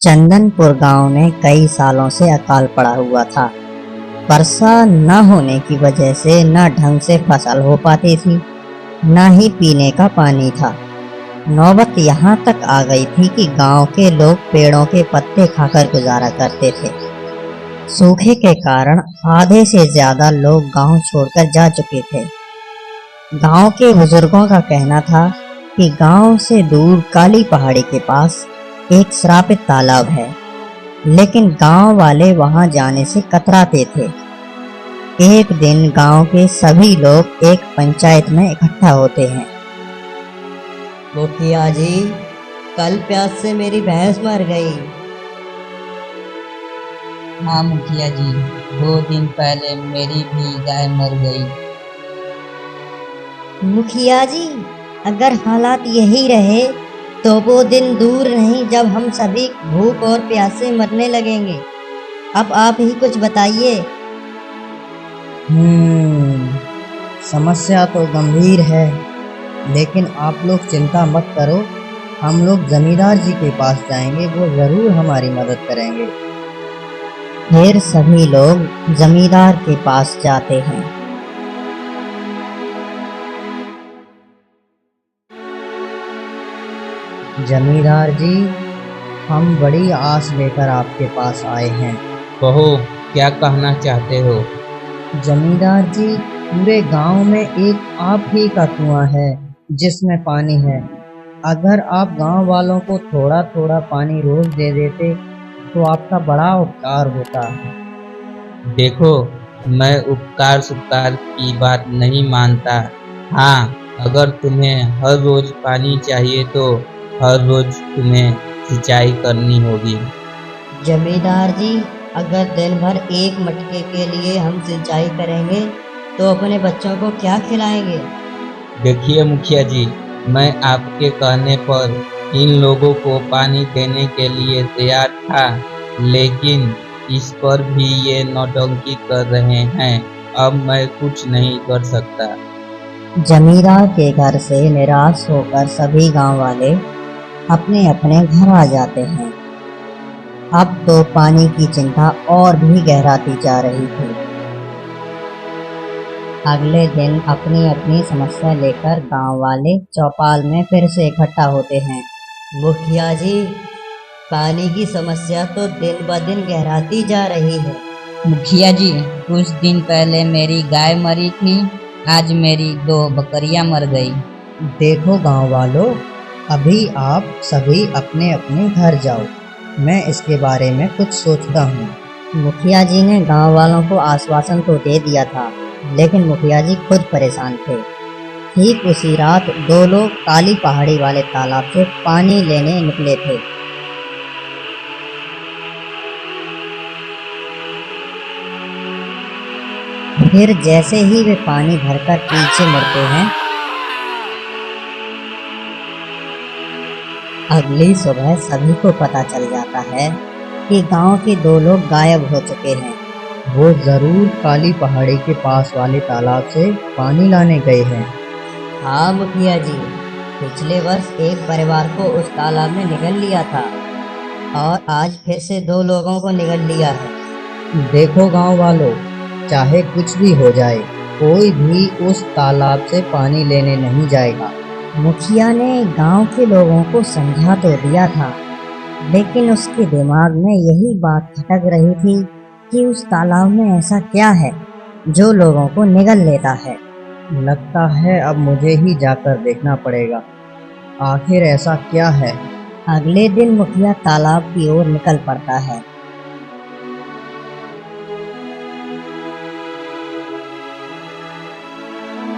चंदनपुर गांव में कई सालों से अकाल पड़ा हुआ था। वर्षा न होने की वजह से न ढंग से फसल हो पाती थी, न ही पीने का पानी था। नौबत यहाँ तक आ गई थी कि गांव के लोग पेड़ों के पत्ते खाकर गुजारा करते थे। सूखे के कारण आधे से ज्यादा लोग गांव छोड़कर जा चुके थे। गांव के बुजुर्गों का कहना था कि गांव से दूर काली पहाड़ी के पास एक श्रापित तालाब है, लेकिन गांव वाले वहां जाने से कतराते थे। एक दिन गांव के सभी लोग एक पंचायत में इकट्ठा होते हैं। मुखिया जी, कल प्यास से मेरी भैंस मर गई। हाँ मुखिया जी, 2 दिन पहले मेरी भी गाय मर गई। मुखिया जी, अगर हालात यही रहे तो वो दिन दूर नहीं जब हम सभी भूख और प्यास से मरने लगेंगे। अब आप ही कुछ बताइए। समस्या तो गंभीर है, लेकिन आप लोग चिंता मत करो। हम लोग जमींदार जी के पास जाएंगे, वो जरूर हमारी मदद करेंगे। फिर सभी लोग जमींदार के पास जाते हैं। जमींदार जी, हम बड़ी आस लेकर आपके पास आए हैं। कहो, क्या कहना चाहते हो? जमींदार जी, पूरे गांव में एक आप ही का कुआं है जिसमें पानी है। अगर आप गांव वालों को थोड़ा थोड़ा पानी रोज दे देते तो आपका बड़ा उपकार होता। देखो, मैं उपकार सुपकार की बात नहीं मानता। हाँ, अगर तुम्हें हर रोज पानी चाहिए तो हर रोज तुम्हें सिंचाई करनी होगी। जमींदार जी, अगर दिन भर एक मटके के लिए हम सिंचाई करेंगे तो अपने बच्चों को क्या खिलाएंगे? देखिए मुखिया जी, मैं आपके कहने पर इन लोगों को पानी देने के लिए तैयार था, लेकिन इस पर भी ये नौटंकी कर रहे हैं। अब मैं कुछ नहीं कर सकता। जमींदार के घर से निराश होकर सभी गांव वाले अपने अपने घर आ जाते हैं। अब तो पानी की चिंता और भी गहराती जा रही थी। अगले दिन अपनी अपनी समस्या लेकर गांव वाले चौपाल में फिर से इकट्ठा होते हैं। मुखिया जी, पानी की समस्या तो दिन ब दिन गहराती जा रही है। मुखिया जी, कुछ दिन पहले मेरी गाय मरी थी, आज मेरी 2 बकरियां मर गई। देखो गांव वालों, अभी आप सभी अपने अपने घर जाओ। मैं इसके बारे में कुछ सोचता हूँ। मुखिया जी ने गांव वालों को आश्वासन तो दे दिया था, लेकिन मुखिया जी खुद परेशान थे। ठीक उसी रात 2 लोग काली पहाड़ी वाले तालाब से पानी लेने निकले थे। फिर जैसे ही वे पानी भरकर पीछे मुड़ते हैं, अगली सुबह सभी को पता चल जाता है कि गांव के 2 लोग गायब हो चुके हैं। वो जरूर काली पहाड़ी के पास वाले तालाब से पानी लाने गए हैं। हाँ मुखिया जी, पिछले वर्ष एक परिवार को उस तालाब में निगल लिया था और आज फिर से 2 लोगों को निगल लिया है। देखो गांव वालों, चाहे कुछ भी हो जाए, कोई भी उस तालाब से पानी लेने नहीं जाएगा। मुखिया ने गांव के लोगों को समझा तो दिया था, लेकिन उसके दिमाग में यही बात खटक रही थी कि उस तालाब में ऐसा क्या है जो लोगों को निगल लेता है। लगता है अब मुझे ही जाकर देखना पड़ेगा, आखिर ऐसा क्या है। अगले दिन मुखिया तालाब की ओर निकल पड़ता है।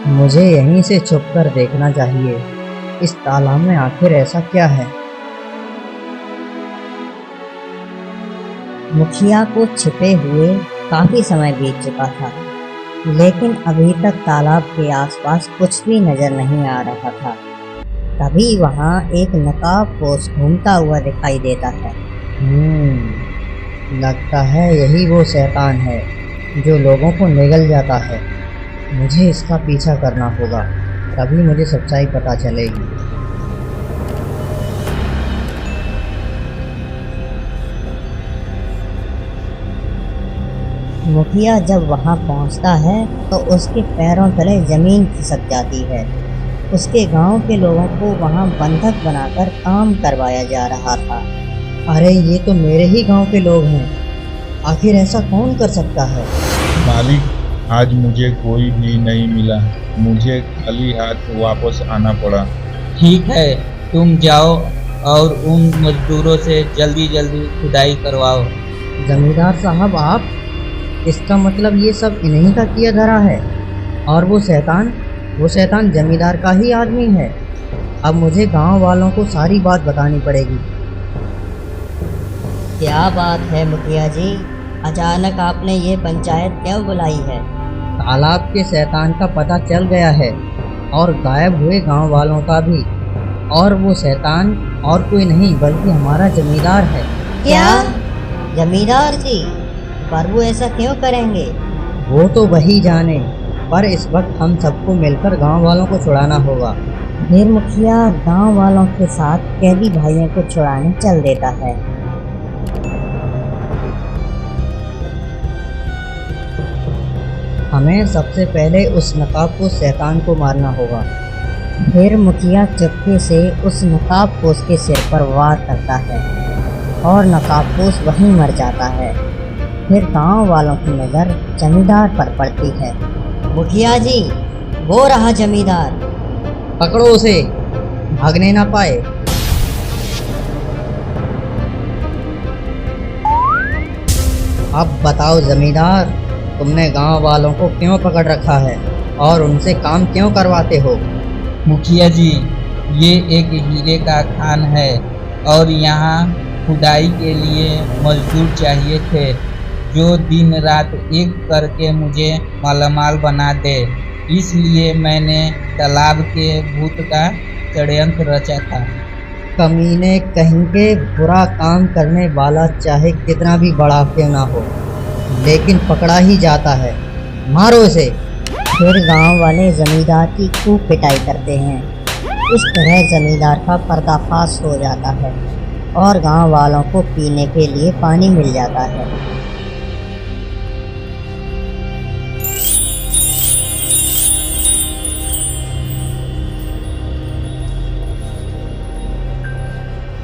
मुझे यहीं से छुपकर देखना चाहिए, इस तालाब में आखिर ऐसा क्या है। मुखिया को छिपे हुए काफी समय बीत चुका था, लेकिन अभी तक तालाब के आसपास कुछ भी नजर नहीं आ रहा था। तभी वहां एक नकाबपोश घूमता हुआ दिखाई देता है। लगता है यही वो शैतान है जो लोगों को निगल जाता है। मुझे इसका पीछा करना होगा, तभी मुझे सच्चाई पता चलेगी। मुखिया जब वहां पहुंचता है तो उसके पैरों तले जमीन खिसक जाती है। उसके गांव के लोगों को वहां बंधक बनाकर काम करवाया जा रहा था। अरे ये तो मेरे ही गांव के लोग हैं, आखिर ऐसा कौन कर सकता है? मालिक, आज मुझे कोई भी नहीं मिला। मुझे खाली हाथ वापस आना पड़ा। ठीक है, तुम जाओ और उन मजदूरों से जल्दी जल्दी खुदाई करवाओ। जमींदार साहब, आप? इसका मतलब ये सब इन्हीं का किया धरा है। और वो शैतान जमींदार का ही आदमी है। अब मुझे गांव वालों को सारी बात बतानी पड़ेगी। क्या बात है मुखिया जी, अचानक आपने ये पंचायत क्यों बुलाई है? तालाब के शैतान का पता चल गया है और गायब हुए गांव वालों का भी। और वो शैतान और कोई नहीं बल्कि हमारा जमींदार है। क्या? जमींदार जी? पर वो ऐसा क्यों करेंगे? वो तो वही जाने, पर इस वक्त हम सबको मिलकर गांव वालों को छुड़ाना होगा। फिर मुखिया गांव वालों के साथ कैदी भाइयों को छुड़ाने चल देता है। हमें सबसे पहले उस नकाबपोश शैतान को मारना होगा। फिर मुखिया चुपके से उस नकाबपोश के सिर पर वार करता है और नकाबपोश वहीं मर जाता है। फिर गांव वालों की नज़र जमींदार पर पड़ती है। मुखिया जी, वो रहा जमींदार। पकड़ो उसे, भागने ना पाए। अब बताओ जमींदार, तुमने गांव वालों को क्यों पकड़ रखा है और उनसे काम क्यों करवाते हो? मुखिया जी, ये एक हीरे का खान है और यहाँ खुदाई के लिए मजदूर चाहिए थे जो दिन रात एक करके मुझे मालामाल बना दे। इसलिए मैंने तालाब के भूत का षड्यंत्र रचा था। कमीने कहीं के, बुरा काम करने वाला चाहे कितना भी बड़ा क्यों ना हो, लेकिन पकड़ा ही जाता है। मारो इसे। फिर गांव वाले जमींदार की खूब पिटाई करते हैं। इस तरह जमींदार का पर्दाफाश हो जाता है और गांव वालों को पीने के लिए पानी मिल जाता है।